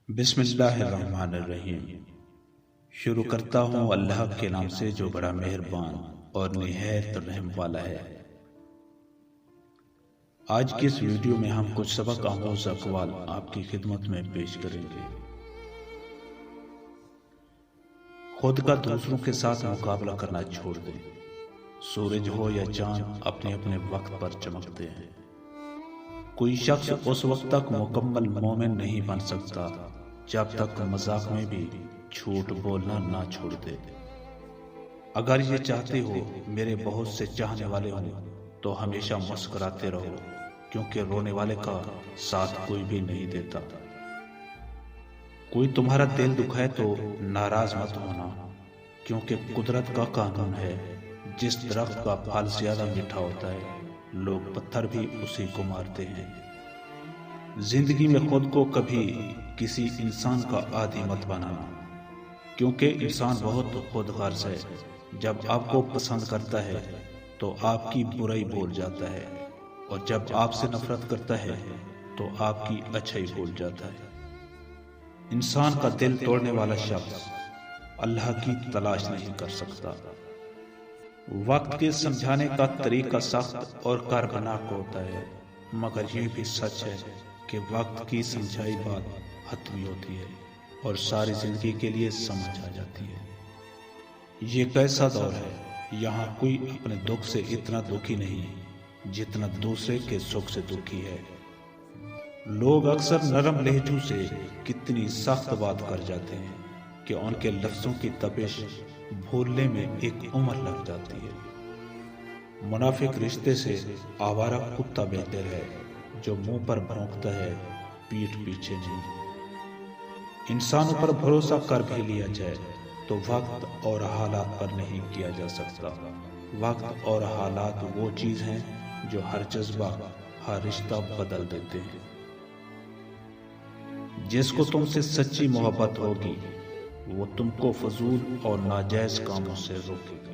بسم اللہ الرحمن الرحیم۔ شروع کرتا ہوں اللہ کے نام سے جو بڑا مہربان اور نہایت رحم والا ہے۔ آج کی اس ویڈیو میں ہم کچھ سبق آموز اقوال آپ کی خدمت میں پیش کریں گے۔ خود کا دوسروں کے ساتھ مقابلہ کرنا چھوڑ دیں۔ سورج ہو یا چاند اپنے اپنے وقت پر چمکتے ہیں۔ کوئی شخص اس وقت تک مکمل مومن نہیں بن سکتا جب تک مذاق میں بھی جھوٹ بولنا نہ چھوڑ دے۔ اگر یہ چاہتے ہو میرے بہت سے چاہنے والے ہوں تو ہمیشہ مسکراتے رہو، کیونکہ رونے والے کا ساتھ کوئی بھی نہیں دیتا۔ کوئی تمہارا دل دکھائے تو ناراض مت ہونا، کیونکہ قدرت کا قانون ہے، جس درخت کا پھل زیادہ میٹھا ہوتا ہے لوگ پتھر بھی اسی کو مارتے ہیں۔ زندگی میں خود کو کبھی کسی انسان کا عادی مت بنانا، کیونکہ انسان بہت خود غرض ہے۔ جب آپ کو پسند کرتا ہے تو آپ کی برائی بھول جاتا ہے، اور جب آپ سے نفرت کرتا ہے تو آپ کی اچھائی بھول جاتا ہے۔ انسان کا دل توڑنے والا شخص اللہ کی تلاش نہیں کر سکتا۔ وقت کے سمجھانے کا طریقہ سخت اور کاربناک ہوتا ہے، مگر یہ بھی سچ ہے کہ وقت کی سمجھائی بات حتمی ہوتی ہے اور ساری زندگی کے لیے سمجھ آ جاتی ہے۔ یہ کیسا دور ہے، یہاں کوئی اپنے دکھ سے اتنا دکھی نہیں جتنا دوسرے کے سکھ سے دکھی ہے۔ لوگ اکثر نرم لہجوں سے کتنی سخت بات کر جاتے ہیں کہ ان کے لفظوں کی تپش بھولنے میں ایک عمر لگ جاتی ہے۔ منافق رشتے سے آوارہ کتا بہتر ہے، جو منہ پر بھونکتا ہے پیٹھ پیچھے نہیں۔ انسانوں پر بھروسہ کر بھی لیا جائے تو وقت اور حالات پر نہیں کیا جا سکتا۔ وقت اور حالات وہ چیز ہیں جو ہر جذبہ، ہر رشتہ بدل دیتے ہیں۔ جس کو تم سے سچی محبت ہوگی وہ تم کو فضول اور ناجائز کاموں سے روکے گا۔